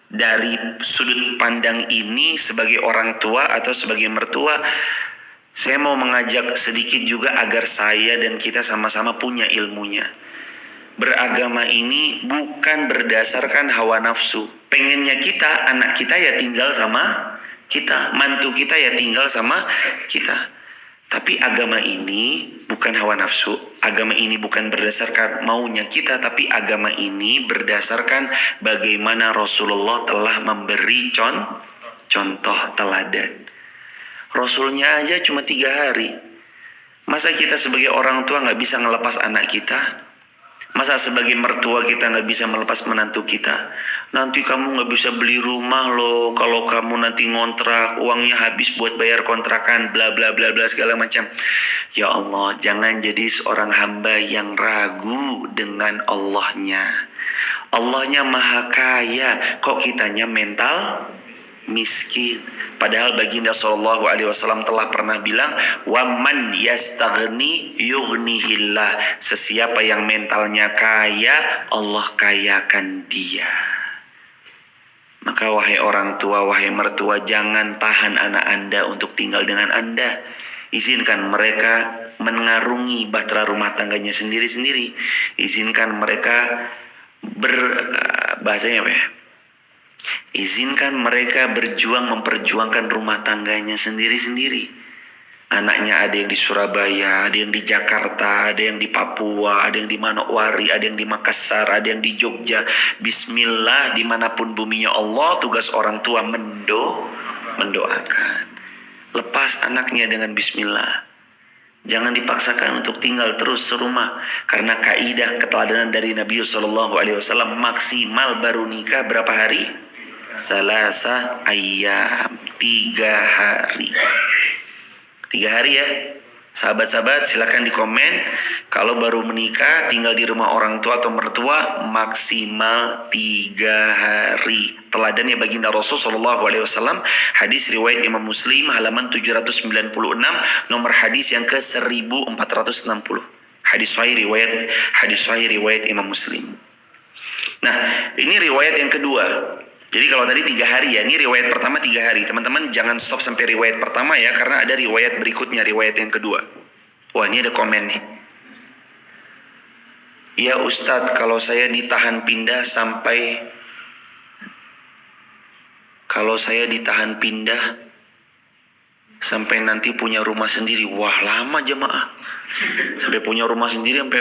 dari sudut pandang ini sebagai orang tua atau sebagai mertua, saya mau mengajak sedikit juga agar saya dan kita sama-sama punya ilmunya. Beragama ini bukan berdasarkan hawa nafsu. Pengennya kita, anak kita ya tinggal sama kita, mantu kita ya tinggal sama kita. Tapi agama ini bukan hawa nafsu. Agama ini bukan berdasarkan maunya kita, tapi agama ini berdasarkan bagaimana Rasulullah telah memberi contoh teladan. Rasulnya aja cuma 3 hari. Masa kita sebagai orang tua gak bisa ngelepas anak kita? Masa sebagai mertua kita gak bisa melepas menantu kita? Nanti kamu gak bisa beli rumah loh, kalau kamu nanti ngontrak, uangnya habis buat bayar kontrakan, bla bla bla bla segala macam. Ya Allah, jangan jadi seorang hamba yang ragu dengan Allahnya. Allahnya maha kaya, kok kitanya mental miskin. Padahal baginda sallallahu alaihi wasallam telah pernah bilang, wa man yastaghni yughnihillah. Sesiapa yang mentalnya kaya, Allah kayakan dia. Maka wahai orang tua, wahai mertua, jangan tahan anak Anda untuk tinggal dengan Anda. Izinkan mereka mengarungi bahtera rumah tangganya sendiri-sendiri. Izinkan mereka bahasanya apa ya? Izinkan mereka berjuang memperjuangkan rumah tangganya sendiri-sendiri. Anaknya ada yang di Surabaya, ada yang di Jakarta, ada yang di Papua, ada yang di Manokwari, ada yang di Makassar, ada yang di Jogja. Bismillah, dimanapun buminya Allah, tugas orang tua mendoakan. Lepas anaknya dengan bismillah. Jangan dipaksakan untuk tinggal terus serumah. Karena kaidah keteladanan dari Nabi SAW, maksimal baru nikah berapa hari? Salasa ayyam, 3 hari. 3 hari ya. Sahabat-sahabat silakan di komen. Kalau baru menikah tinggal di rumah orang tua atau mertua, maksimal 3 hari. Teladannya baginda Rasul SAW, hadis riwayat Imam Muslim halaman 796, nomor hadis yang ke 1460. Hadis sahih riwayat Imam Muslim. Nah, ini riwayat yang kedua. Jadi kalau tadi 3 hari ya, ini riwayat pertama 3 hari. Teman-teman jangan stop sampai riwayat pertama ya, karena ada riwayat berikutnya, riwayat yang kedua. Wah, ini ada komen nih. Ya Ustadz, kalau saya ditahan pindah sampai nanti punya rumah sendiri. Wah, lama jemaah. Sampai punya rumah sendiri sampai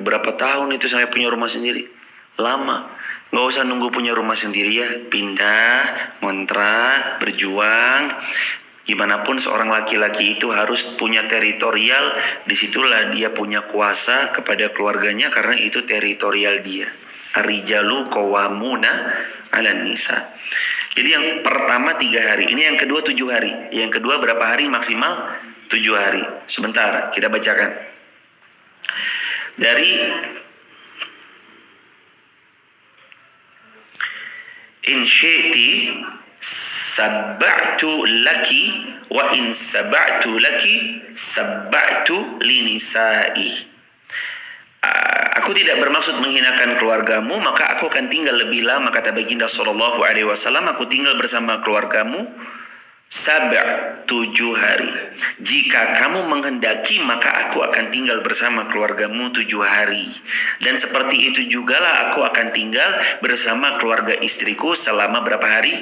berapa tahun itu sampai punya rumah sendiri? Lama. Gak usah nunggu punya rumah sendiri ya. Pindah, ngontrak, berjuang. Gimana pun seorang laki-laki itu harus punya teritorial. Disitulah dia punya kuasa kepada keluarganya, karena itu teritorial dia. Ar-rijalu qawwamuna 'alan nisa. Jadi yang pertama 3 hari. Ini yang kedua 7 hari. Yang kedua berapa hari maksimal? 7 hari. Sebentar, kita bacakan. Dari in syi'ti sabba'tu laki wa in saba'tu laki sabba'tu linisa'i. Aku tidak bermaksud menghinakan keluargamu, maka aku akan tinggal lebih lama, kata baginda sallallahu alaihi wasallam. Aku tinggal bersama keluargamu 7 hari. Jika kamu menghendaki, maka aku akan tinggal bersama keluargamu 7 hari. Dan seperti itu jugalah aku akan tinggal bersama keluarga istriku selama berapa hari?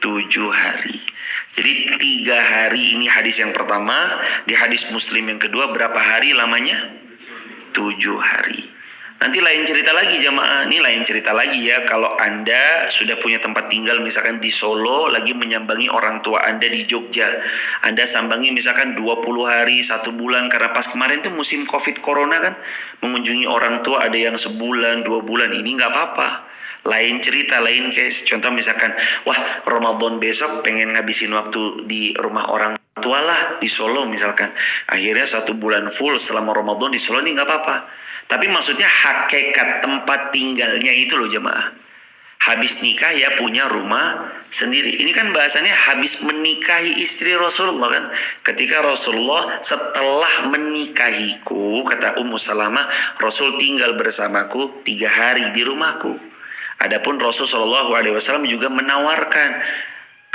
7 hari. Jadi 3 hari ini hadis yang pertama. Di hadis Muslim yang kedua berapa hari lamanya? 7 hari. Nanti lain cerita lagi jamaah, ini lain cerita lagi ya. Kalau Anda sudah punya tempat tinggal misalkan di Solo, lagi menyambangi orang tua Anda di Jogja. Anda sambangi misalkan 20 hari, 1 bulan. Karena pas kemarin tuh musim Covid Corona kan, mengunjungi orang tua ada yang sebulan, 2 bulan. Ini gak apa-apa. Lain cerita, lain case. Contoh misalkan, wah Ramadan besok pengen ngabisin waktu di rumah orang tua lah, di Solo misalkan. Akhirnya 1 bulan full selama Ramadan di Solo, ini gak apa-apa. Tapi maksudnya hakikat tempat tinggalnya itu loh jemaah. Habis nikah ya punya rumah sendiri. Ini kan bahasannya habis menikahi istri Rasulullah kan. Ketika Rasulullah setelah menikahiku, kata Ummu Salamah, Rasul tinggal bersamaku 3 hari di rumahku. Adapun Rasulullah SAW juga menawarkan,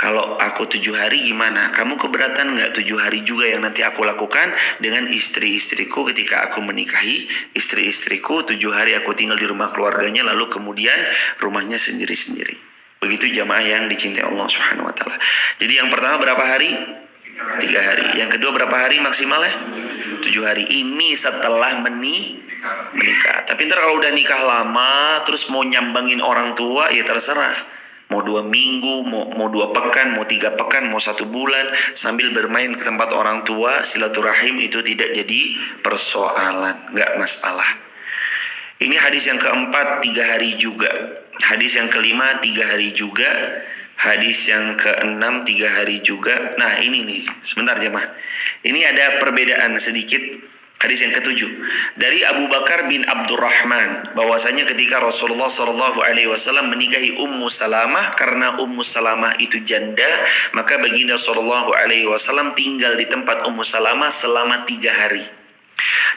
kalau aku 7 hari gimana? Kamu keberatan nggak 7 hari juga yang nanti aku lakukan dengan istri-istriku ketika aku menikahi istri-istriku, 7 hari aku tinggal di rumah keluarganya, lalu kemudian rumahnya sendiri-sendiri. Begitu jamaah yang dicintai Allah Subhanahu Wa Taala. Jadi yang pertama berapa hari? 3 hari. Yang kedua berapa hari maksimalnya? 7 hari. Ini setelah menikah. Tapi ntar kalau udah nikah lama terus mau nyambangin orang tua, ya terserah. Mau 2 minggu, mau 2 pekan, mau 3 pekan, mau 1 bulan, sambil bermain ke tempat orang tua, silaturahim itu tidak jadi persoalan, nggak masalah. Ini hadis yang keempat, 3 hari juga. Hadis yang kelima, 3 hari juga. Hadis yang keenam, 3 hari juga. Nah ini nih, sebentar jemaah. Ini ada perbedaan sedikit. Hadis yang ketujuh dari Abu Bakar bin Abdurrahman, bahwasanya ketika Rasulullah SAW menikahi Ummu Salamah, karena Ummu Salamah itu janda, maka baginda SAW tinggal di tempat Ummu Salamah selama 3 hari.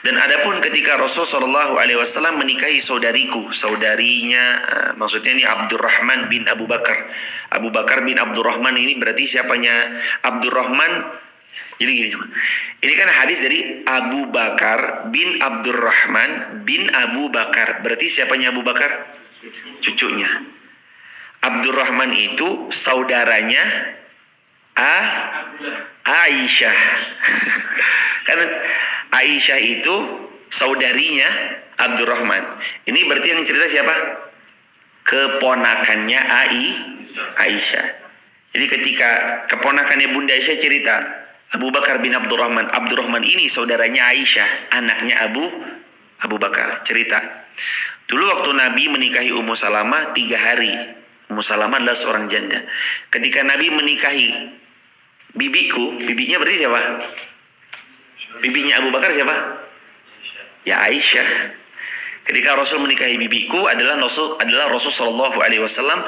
Dan adapun ketika Rasulullah SAW menikahi saudarinya, maksudnya ini Abdurrahman bin Abu Bakar. Abu Bakar bin Abdurrahman ini berarti siapanya Abdurrahman? Jadi gini, ini kan hadis dari Abu Bakar bin Abdurrahman bin Abu Bakar. Berarti siapanya Abu Bakar? Cucunya. Abdurrahman itu saudaranya Aisyah. Kan Aisyah itu saudarinya Abdurrahman. Ini berarti yang cerita siapa? Keponakannya Aisyah. Jadi ketika keponakannya Bunda Aisyah cerita, Abu Bakar bin Abdurrahman. Abdurrahman ini saudaranya Aisyah, anaknya Abu Bakar. Cerita. Dulu waktu Nabi menikahi Ummu Salamah 3 hari. Ummu Salamah adalah seorang janda. Ketika Nabi menikahi bibinya berarti siapa? Bibinya Abu Bakar siapa? Ya Aisyah. Ketika Rasul menikahi bibiku adalah Rasul Shallallahu Alaihi Wasallam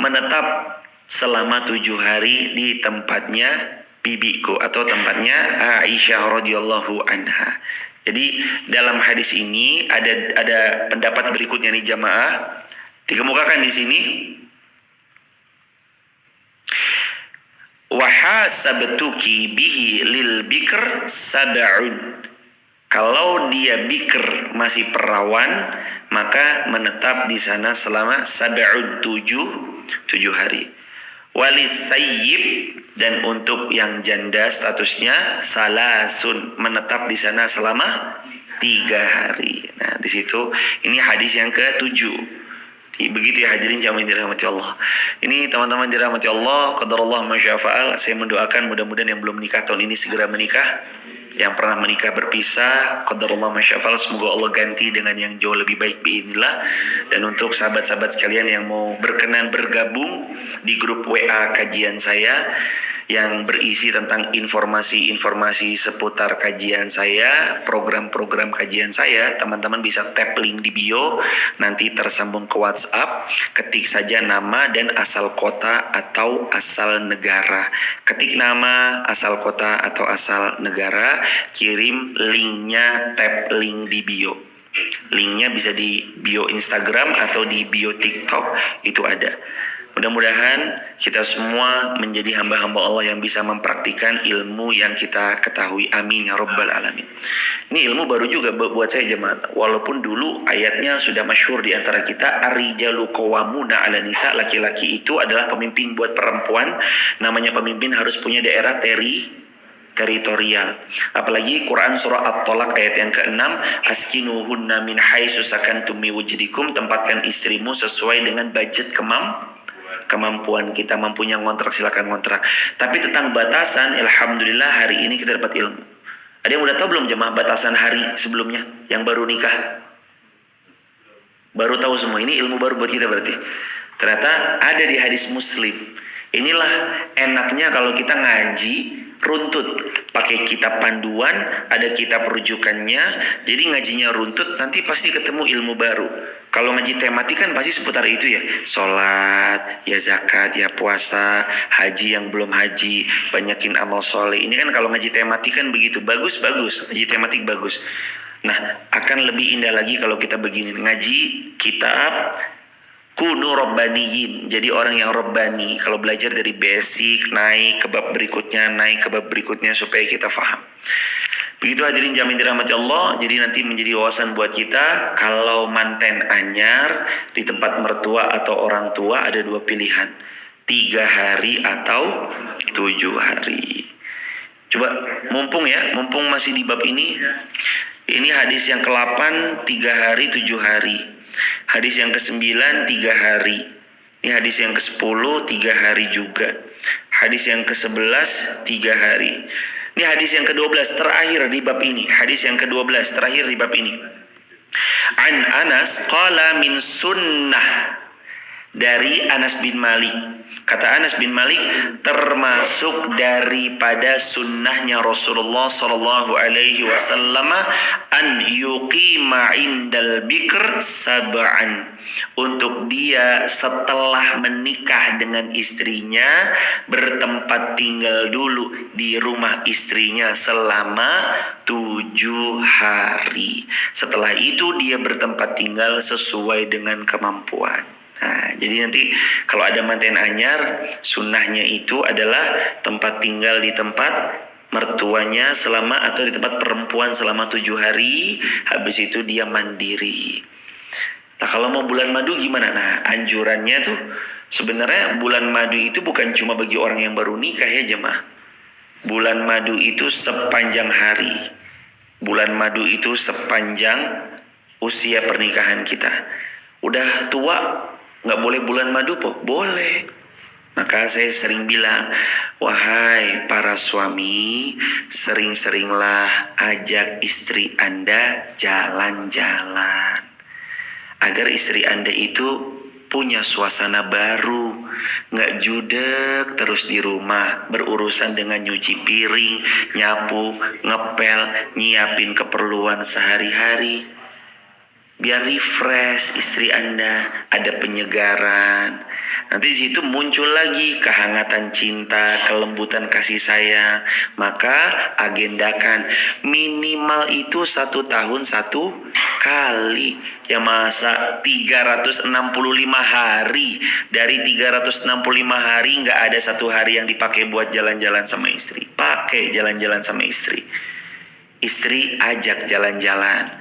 menetap selama 7 hari di tempatnya bibiku atau tempatnya Aisyah radhiyallahu anha. Jadi dalam hadis ini ada pendapat berikutnya nih jamaah, dikemukakan di sini. Wahasabtuki bihi lil bikr sab'un. Kalau dia bikr masih perawan, maka menetap di sana selama sab'un 7 hari. Walisayyib, dan untuk yang janda statusnya salasun, menetap di sana selama 3 hari. Nah, di situ ini hadis yang ke-7. Begitu ya hadirin jamaah yang dirahmati Allah. Ini teman-teman dirahmati Allah, qadarullah ma syaa fa'al. Saya mendoakan mudah-mudahan yang belum menikah tahun ini segera menikah. Yang pernah menikah berpisah, qadarullah ma syaa fa'al, semoga Allah ganti dengan yang jauh lebih baik biidznillah. Dan untuk sahabat-sahabat sekalian yang mau berkenan bergabung di grup WA kajian saya yang berisi tentang informasi-informasi seputar kajian saya, program-program kajian saya, teman-teman bisa tap link di bio, nanti tersambung ke WhatsApp, ketik saja nama dan asal kota atau asal negara. Ketik nama, asal kota atau asal negara, kirim linknya, tap link di bio. Linknya bisa di bio Instagram atau di bio TikTok, itu ada. Mudah-mudahan kita semua menjadi hamba-hamba Allah yang bisa mempraktikkan ilmu yang kita ketahui. Amin ya rabbal alamin. Ini ilmu baru juga buat saya jemaat. Walaupun dulu ayatnya sudah masyhur di antara kita, ar-rijalu qawwamuna 'ala nisa, laki-laki itu adalah pemimpin buat perempuan. Namanya pemimpin harus punya daerah teritorial. Apalagi Quran surah At-Tolak ayat yang ke-6, askinuhunna min haitsu sakantum min wujdikum, tempatkan istrimu sesuai dengan budget kemampuan kita. Mampunya ngontrak silakan ngontrak. Tapi tentang batasan, alhamdulillah hari ini kita dapat ilmu. Ada yang udah tahu belum jemaah batasan hari sebelumnya yang baru nikah? Baru tahu semua. Ini ilmu baru buat kita berarti. Ternyata ada di hadis Muslim. Inilah enaknya kalau kita ngaji runtut, pakai kitab panduan, ada kitab rujukannya. Jadi ngajinya runtut, nanti pasti ketemu ilmu baru. Kalau ngaji tematik kan pasti seputar itu ya, sholat, ya zakat, ya puasa, haji yang belum haji, banyakin amal soleh. Ini kan kalau ngaji tematik kan begitu, bagus, ngaji tematik bagus. Nah, akan lebih indah lagi kalau kita begini, ngaji kitab Kunu rabbaniyin, jadi orang yang rabbani. Kalau belajar dari basic, naik ke bab berikutnya, naik ke bab berikutnya supaya kita faham. Begitu hadirin jamin dirahmati Allah. Jadi nanti menjadi wawasan buat kita, kalau manten anyar di tempat mertua atau orang tua ada dua pilihan, 3 hari atau 7 hari. Coba mumpung masih di bab ini. Ini hadis yang ke-8 3 hari 7 hari. Hadis yang ke-9 3 hari. Ini hadis yang ke-10 3 hari juga. Hadis yang ke-11 3 hari. Ini hadis yang ke-12 terakhir di bab ini. Hadis yang ke-12 terakhir di bab ini. An Anas qala min sunnah, dari Anas bin Malik. Kata Anas bin Malik, termasuk daripada sunnahnya Rasulullah sallallahu alaihi wasallam an yuqima indal bikr sab'an, untuk dia setelah menikah dengan istrinya bertempat tinggal dulu di rumah istrinya selama 7 hari. Setelah itu dia bertempat tinggal sesuai dengan kemampuan. Nah, jadi nanti kalau ada manten anyar, sunnahnya itu adalah tempat tinggal di tempat mertuanya selama, atau di tempat perempuan selama 7 hari. Habis itu dia mandiri. Nah, kalau mau bulan madu gimana? Nah, anjurannya tuh sebenarnya bulan madu itu bukan cuma bagi orang yang baru nikah ya jemaah. Bulan madu itu sepanjang hari. Bulan madu itu sepanjang usia pernikahan kita. Udah tua nggak boleh bulan madu po? Boleh. Maka saya sering bilang, wahai para suami, sering-seringlah ajak istri Anda jalan-jalan, agar istri Anda itu punya suasana baru, nggak judek terus di rumah berurusan dengan nyuci piring, nyapu, ngepel, nyiapin keperluan sehari-hari. Biar refresh istri Anda, ada penyegaran. Nanti di situ muncul lagi kehangatan cinta, kelembutan kasih sayang. Maka agendakan minimal itu 1 tahun 1 kali. Ya masa 365 hari. Dari 365 hari nggak ada 1 hari yang dipakai buat jalan-jalan sama istri. Pakai jalan-jalan sama istri. Istri ajak jalan-jalan.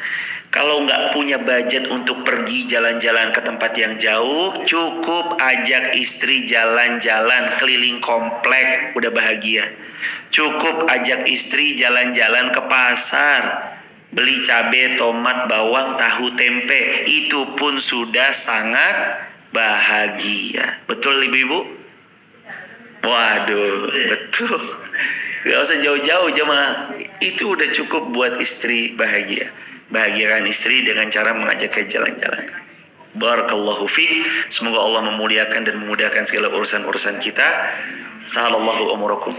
Kalau nggak punya budget untuk pergi jalan-jalan ke tempat yang jauh, cukup ajak istri jalan-jalan keliling komplek, udah bahagia. Cukup ajak istri jalan-jalan ke pasar, beli cabai, tomat, bawang, tahu, tempe, itu pun sudah sangat bahagia. Betul ibu-ibu? Waduh, betul. Gak usah jauh-jauh jemaah, itu udah cukup buat istri bahagia. Bahagiakan istri dengan cara mengajaknya jalan-jalan. Barakallahu fiik. Semoga Allah memuliakan dan memudahkan segala urusan-urusan kita. Sahallallahu umurakum.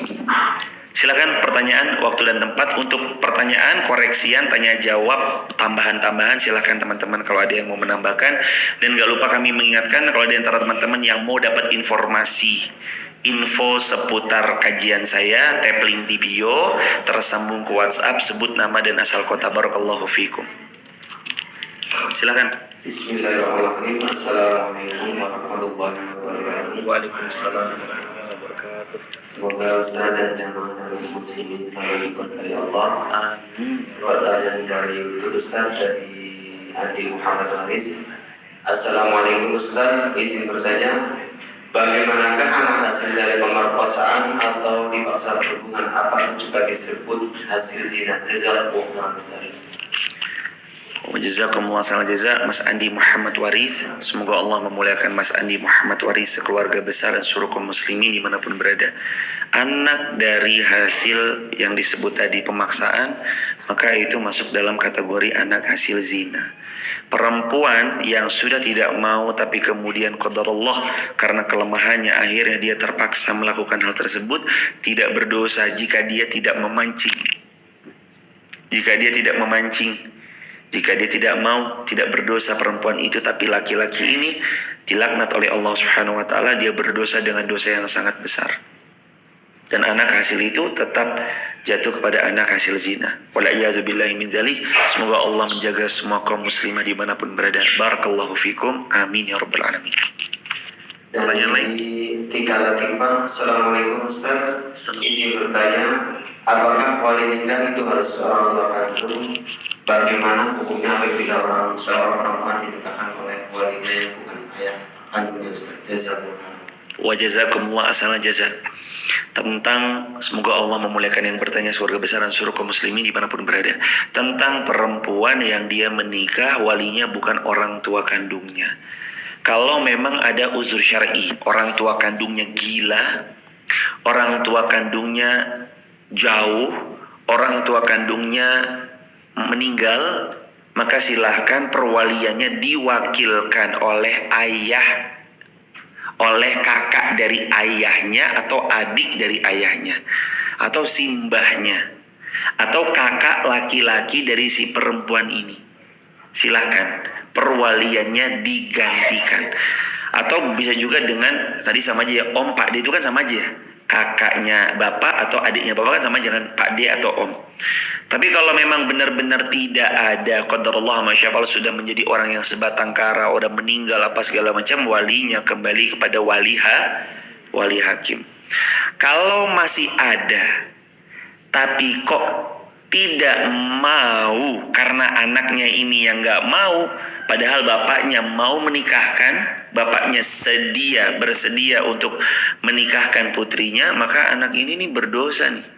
Silakan pertanyaan, waktu dan tempat. Untuk pertanyaan, koreksian, tanya jawab, tambahan-tambahan, silakan teman-teman kalau ada yang mau menambahkan. Dan gak lupa kami mengingatkan kalau ada antara teman-teman yang mau dapat info seputar kajian saya, tap link di bio, tersambung ke WhatsApp, sebut nama dan asal kota. Barakallahu fiikum. Silakan. Bismillahirrahmanirrahim. Assalamualaikum warahmatullahi wabarakatuh. Waalaikumsalam warahmatullahi wabarakatuh. Semoga Ustaz dan jamaah muslimin selalu diberkahi Allah. Amin. Pertanyaan dari YouTube Ustaz, dari Andi Muhammad Waris. Assalamualaikum Ustaz, izin bertanya, bagaimanakah anak hasil dari pemerkosaan atau dipaksa berhubungan, apa juga disebut hasil zina? Jazakumullah Ustaz. Jazakumullah khairan jazak Mas Andi Muhammad Waris. Semoga Allah memuliakan Mas Andi Muhammad Waris, sekeluarga besar dan seluruh kaum muslimin dimanapun berada. Anak dari hasil yang disebut tadi pemaksaan, maka itu masuk dalam kategori anak hasil zina. Perempuan yang sudah tidak mau tapi kemudian qadarullah karena kelemahannya akhirnya dia terpaksa melakukan hal tersebut, tidak berdosa jika dia tidak memancing. Jika dia tidak mau, tidak berdosa perempuan itu, tapi laki-laki ini dilaknat oleh Allah Subhanahu wa taala, dia berdosa dengan dosa yang sangat besar. Dan anak hasil itu tetap jatuh kepada anak hasil zina. Wala'iyadzubillahi min dzalik. Semoga Allah menjaga semua kaum muslimah dimanapun berada. Barakallahu fikum. Amin ya rabbal alamin. Dan Pertanyaan lain? di Tika Latifah, Assalamualaikum Ustaz. Izin bertanya, apakah wali nikah itu harus orang tua kandung? Bagaimana hukumnya apabila seorang perempuan dinikahkan oleh walinya yang bukan ayah kandungnya Ustaz? Jazakumullah. Wa jazakumullah asana jaza. Tentang, semoga Allah memuliakan yang bertanya, surga besar dan suruh kaum muslimin dimanapun berada. Tentang perempuan yang dia menikah walinya bukan orang tua kandungnya. Kalau memang ada uzur syar'i, orang tua kandungnya gila, orang tua kandungnya jauh, orang tua kandungnya meninggal, maka silahkan perwaliannya diwakilkan oleh ayah, oleh kakak dari ayahnya atau adik dari ayahnya, atau simbahnya, atau kakak laki-laki dari si perempuan ini. Silahkan perwaliannya digantikan. Atau bisa juga dengan tadi sama aja ya, om pak D itu kan sama aja ya, kakaknya bapak atau adiknya bapak kan sama, jangan pak D atau om. Tapi kalau memang benar-benar tidak ada qadarullah masyaallah sudah menjadi orang yang sebatang kara, udah meninggal apa segala macam, walinya kembali kepada wali hakim. Kalau masih ada tapi kok tidak mau karena anaknya ini yang nggak mau, padahal bapaknya mau menikahkan, bapaknya bersedia untuk menikahkan putrinya, maka anak ini nih berdosa nih.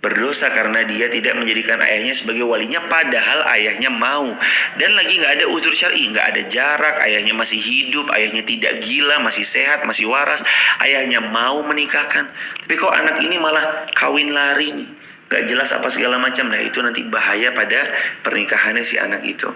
Berdosa karena dia tidak menjadikan ayahnya sebagai walinya, padahal ayahnya mau. Dan lagi nggak ada uzur syar'i, nggak ada jarak, ayahnya masih hidup, ayahnya tidak gila, masih sehat, masih waras, ayahnya mau menikahkan. Tapi kok anak ini malah kawin lari nih, nggak jelas apa segala macam. Nah itu nanti bahaya pada pernikahannya si anak itu.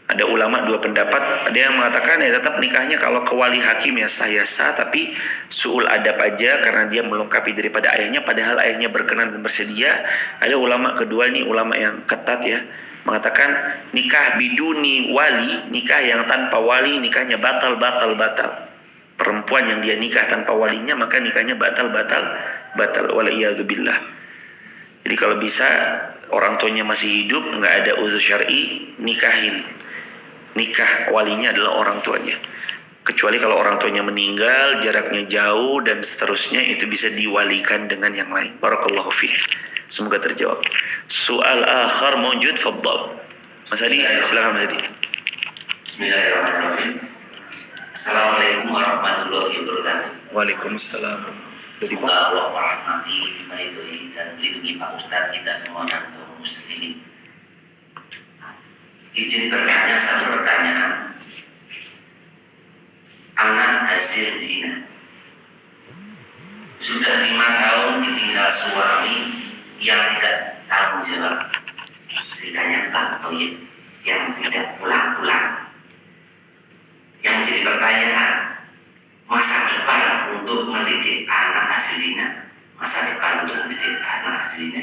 Ada ulama dua pendapat, ada yang mengatakan ya tetap nikahnya kalau ke wali hakim ya sah, tapi su'ul adab aja karena dia melengkapi daripada ayahnya, padahal ayahnya berkenan dan bersedia. Ada ulama kedua nih, ulama yang ketat ya, mengatakan nikah biduni wali, nikah yang tanpa wali nikahnya batal. Perempuan yang dia nikah tanpa walinya maka nikahnya batal. Wala'iyadzubillah. Jadi kalau bisa orang tuanya masih hidup, nggak ada uzur syar'i, nikahin. Nikah walinya adalah orang tuanya. Kecuali kalau orang tuanya meninggal, jaraknya jauh dan seterusnya, itu bisa diwalikan dengan yang lain. Barakallahu fiik. Semoga terjawab. Soal akhar mawjud, faddal. Mas Hadi, silakan Mas Hadi. Bismillahirrahmanirrahim. Assalamualaikum warahmatullahi wabarakatuh. Waalaikumsalam. Semoga Allah merahmati, meridhoi dan melindungi Pak Ustadz kita semua dan kaum muslimin. Izin bertanya satu pertanyaan. Anak hasil zina sudah 5 tahun ditinggal suami yang tidak tanggung jawab, istilahnya Pak Toyib, yang tidak pulang-pulang. Yang jadi pertanyaan, masa depan untuk mendidik anak hasil zina,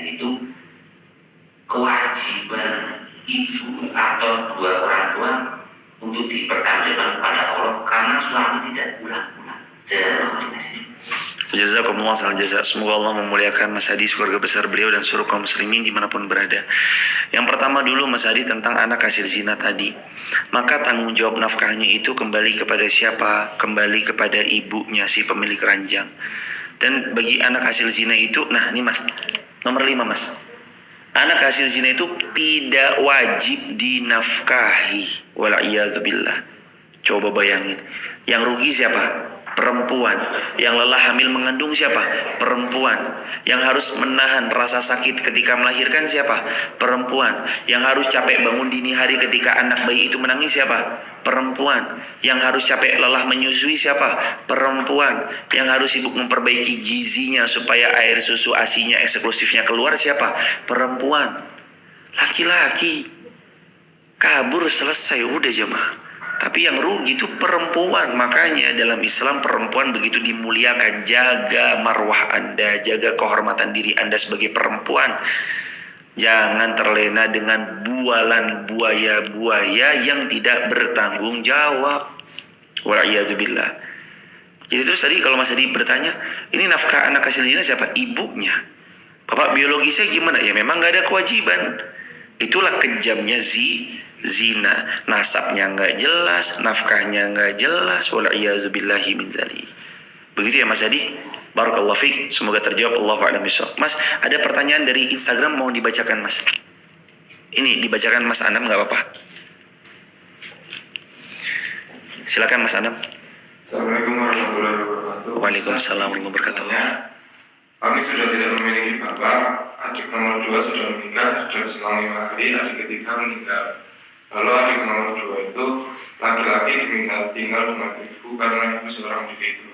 itu kewajiban ibu atau dua orang tua untuk dipertanggungjawabkan kepada Allah karena suami tidak pulang-pulang. Jazakumullah khairan jazak. Semoga Allah memuliakan Mas Hadi, keluarga besar beliau dan seluruh kaum muslimin dimanapun berada. Yang pertama dulu Mas Hadi tentang anak hasil zina tadi. Maka tanggung jawab nafkahnya itu kembali kepada siapa? Kembali kepada ibunya si pemilik ranjang. Dan bagi anak hasil zina itu, nah ini Mas, nomor 5 Mas. Anak hasil zina itu tidak wajib dinafkahi. Wala'iyadzubillah. Coba bayangin. Yang rugi siapa? Perempuan. Yang lelah hamil mengandung siapa? Perempuan. Yang harus menahan rasa sakit ketika melahirkan siapa? Perempuan. Yang harus capek bangun dini hari ketika anak bayi itu menangis siapa? Perempuan. Yang harus capek lelah menyusui siapa? Perempuan. Yang harus sibuk memperbaiki gizinya supaya air susu ASI-nya eksklusifnya keluar siapa? Perempuan. Laki-laki kabur selesai, udah jemaah. Tapi yang rugi itu perempuan. Makanya dalam Islam perempuan begitu dimuliakan. Jaga marwah Anda, jaga kehormatan diri Anda sebagai perempuan. Jangan terlena dengan bualan buaya-buaya yang tidak bertanggung jawab. Wala'iyadzubillah. Jadi terus tadi kalau Mas Hadi bertanya, ini nafkah anak hasil zina siapa? Ibunya. Bapak biologisnya gimana? Ya memang nggak ada kewajiban. Itulah kejamnya zina. Nasabnya nggak jelas, nafkahnya nggak jelas. Wal'iyazubillahi min dzalik. Begitu ya Mas Adi? Barakallahu fiik. Semoga terjawab. Allahu a'lam bishawab. Mas, ada pertanyaan dari Instagram mau dibacakan Mas? Ini dibacakan Mas Anam nggak apa-apa? Silakan Mas Anam. Assalamualaikum warahmatullahi wabarakatuh. Waalaikumsalam warahmatullahi wabarakatuh. Kami sudah tidak memiliki bapak, adik nomor 2 sudah menikah dan selang 5 hari adik ketiga meninggal. Lalu adik nomor 2 itu laki-laki diminta tinggal dengan ibu karena ibu seorang diri itu.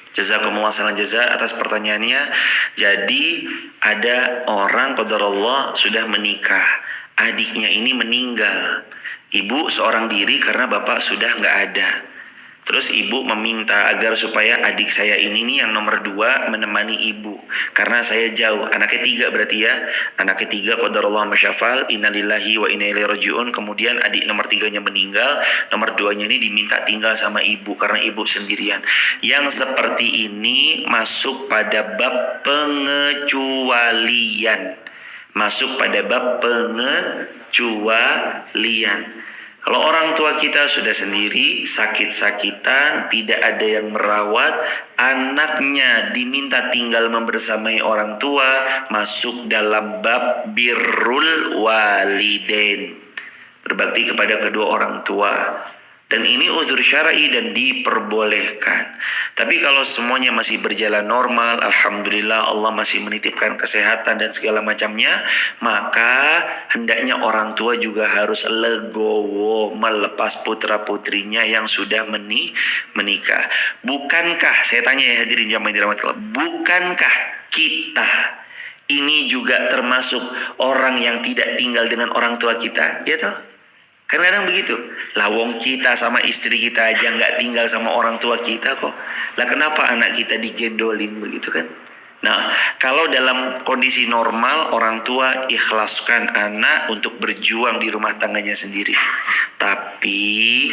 Jazakumullah khairan jaza atas pertanyaannya. Jadi ada orang qadarullah sudah menikah, adiknya ini meninggal. Ibu seorang diri karena bapak sudah nggak ada. Terus ibu meminta agar supaya adik saya ini nih yang nomor 2 menemani ibu. Karena saya jauh, anak ketiga berarti ya. Anak ketiga qadarullah masyafal, innalillahi wa inna ilaihi rajiun. Kemudian adik nomor 3-nya meninggal, nomor 2-nya ini diminta tinggal sama ibu karena ibu sendirian. Yang seperti ini masuk pada bab pengecualian. Masuk pada bab pengecualian. Kalau orang tua kita sudah sendiri, sakit-sakitan, tidak ada yang merawat, anaknya diminta tinggal membersamai orang tua, masuk dalam bab birrul walidain. Berbakti kepada kedua orang tua. Dan ini uzur syar'i dan diperbolehkan. Tapi kalau semuanya masih berjalan normal, alhamdulillah Allah masih menitipkan kesehatan dan segala macamnya, maka hendaknya orang tua juga harus legowo melepas putra-putrinya yang sudah menikah. Bukankah, saya tanya ya hadirin jamaah dirahmati Allah, bukankah kita ini juga termasuk orang yang tidak tinggal dengan orang tua kita? Ya toh? Kadang-kadang begitu. Lawong kita sama istri kita aja nggak tinggal sama orang tua kita kok. Lah kenapa anak kita digendolin begitu kan? Nah, kalau dalam kondisi normal orang tua ikhlaskan anak untuk berjuang di rumah tangganya sendiri. Tapi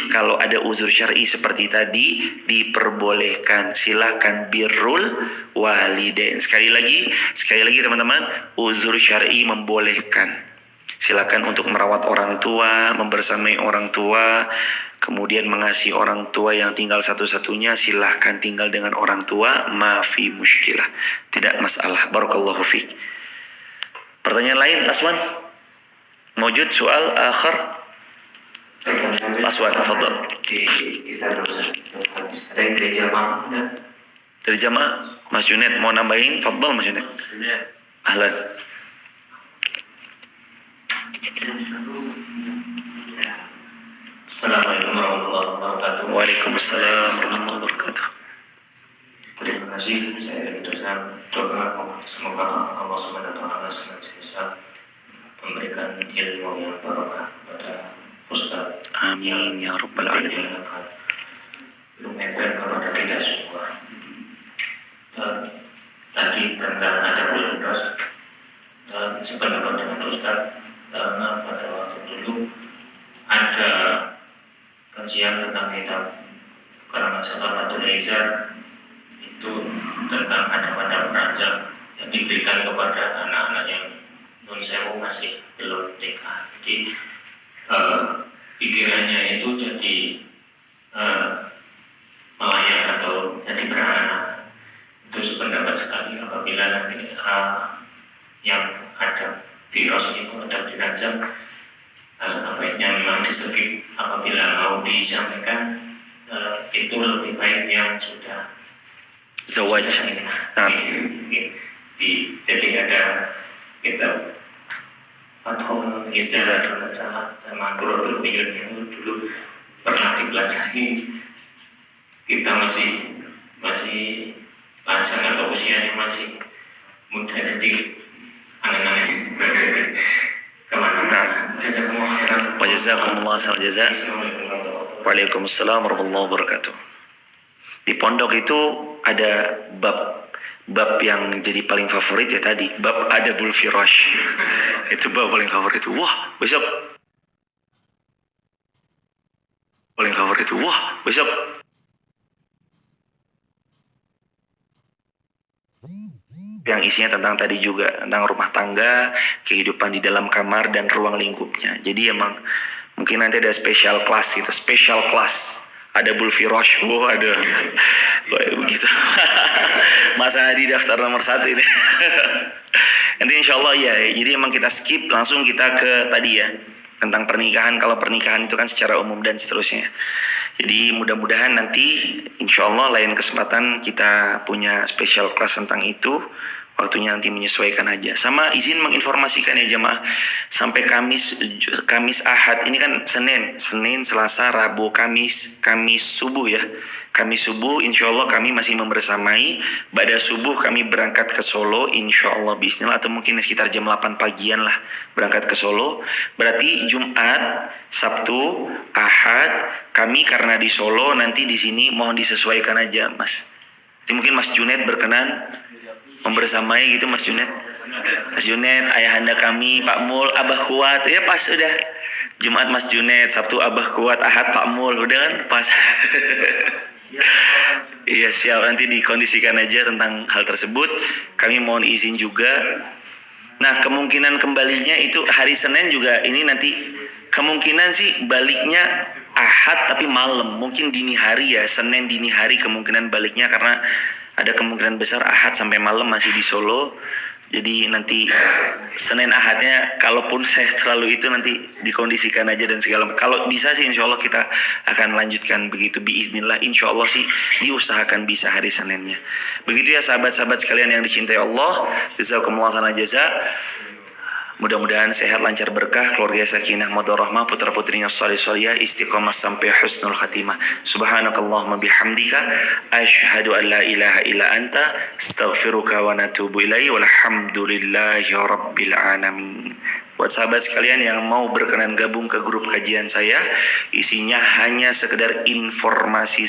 kalau ada uzur syar'i seperti tadi diperbolehkan. Silakan birrul walidain. Sekali lagi teman-teman, uzur syar'i membolehkan. Silakan untuk merawat orang tua, membersamai orang tua, kemudian mengasihi orang tua yang tinggal satu-satunya, silahkan tinggal dengan orang tua, maafi muskilah. Tidak masalah. Barakallahu fiik. Pertanyaan lain, Aswan? Mawjud soal akhir? Aswan, fadal. Di Instagram ada yang dari jamaah ada. Dari jamaah, Mas Junaid mau nambahin? Fadal Mas Junaid. Ahlan. Assalamualaikum warahmatullahi wabarakatuh. Waalaikumsalam warahmatullahi wabarakatuh. Terima kasih. Saya ucapkan doa semoga Allah Subhanahu wa taala senantiasa memberikan ilmu yang barokah kepada Ustaz. Amin ya rabbal alamin. Lumayan kepada kita semua. Tadi tentang ada prioritas sependapat dengan Ustaz, karena pada waktu dulu ada kajian tentang kitab karangan Salafatul Izar itu tentang adab-adab perancang yang diberikan kepada anak-anak yang non sewu masih belum nikah. Jadi pikirannya itu jadi melayang atau jadi beranak. Itu sependapat sekali apabila nanti yang ada virus itu ada dirancang, baiknya memang diskip apabila mau disampaikan itu lebih baik yang sudah Zawaj. Jadi ada kita atau Izar sama Quratul Uyun itu dulu pernah dipelajari. Kita masih lancang atau usianya masih muda, jadi anak-anak kemana-mana. Jazakumullah khairan. Wa jazakumullah khairan jaza. Waalaikumsalam warahmatullahi wabarakatuh. Di pondok itu ada bab yang jadi paling favorit ya tadi, bab adabul firash. Itu bab paling favorit. Wah, besok paling favorit. Wah, besok yang isinya tentang tadi juga, tentang rumah tangga, kehidupan di dalam kamar dan ruang lingkupnya. Jadi emang mungkin nanti ada special class gitu, special class. Ada Bulfirosh, ada begitu. Masa di daftar nomor 1 ini. Nanti insya Allah ya, jadi emang kita skip langsung kita ke tadi ya, tentang pernikahan. Kalau pernikahan itu kan secara umum dan seterusnya. Jadi mudah-mudahan nanti insya Allah lain kesempatan kita punya special class tentang itu. Waktunya nanti menyesuaikan aja. Sama izin menginformasikan ya jemaah, sampai Kamis Ahad ini kan Senin, Selasa, Rabu, Kamis subuh ya. Kamis subuh insya Allah kami masih membersamai. Pada subuh kami berangkat ke Solo insya Allah bismillah, atau mungkin sekitar jam 8 pagian lah berangkat ke Solo. Berarti Jumat, Sabtu, Ahad kami karena di Solo, nanti di sini mohon disesuaikan aja Mas. Jadi mungkin Mas Junaid berkenan membersamai gitu Mas Junaid. Mas Junaid, ayahanda kami, Pak Mul, Abah Kuat, ya pas udah. Jumat Mas Junaid, Sabtu Abah Kuat, Ahad Pak Mul, udah kan pas. Iya siap, nanti dikondisikan aja tentang hal tersebut. Kami mohon izin juga. Nah kemungkinan kembalinya itu hari Senin juga, ini nanti kemungkinan sih baliknya Ahad tapi malam, mungkin dini hari ya, Senin dini hari kemungkinan baliknya, karena ada kemungkinan besar Ahad sampai malam masih di Solo. Jadi nanti Senin Ahadnya kalaupun saya terlalu itu nanti dikondisikan aja dan segala. Kalau bisa sih insya Allah kita akan lanjutkan begitu biiznillah. Insya Allah sih diusahakan bisa hari Seninnya. Begitu ya sahabat-sahabat sekalian yang dicintai Allah. Jazakumullah khairan jazaa. Mudah-mudahan sehat, lancar, berkah, keluarga sakinah, mawaddah rahmah, putra-putrinya shalih-shalihah, istiqamah sampai husnul khatimah. Subhanakallahumma bihamdika asyhadu an la ilaha illa anta astaghfiruka wa natubu ilaihi walhamdulillahi rabbil alamin. Buat sahabat sekalian yang mau berkenan gabung ke grup kajian saya, isinya hanya sekedar informasi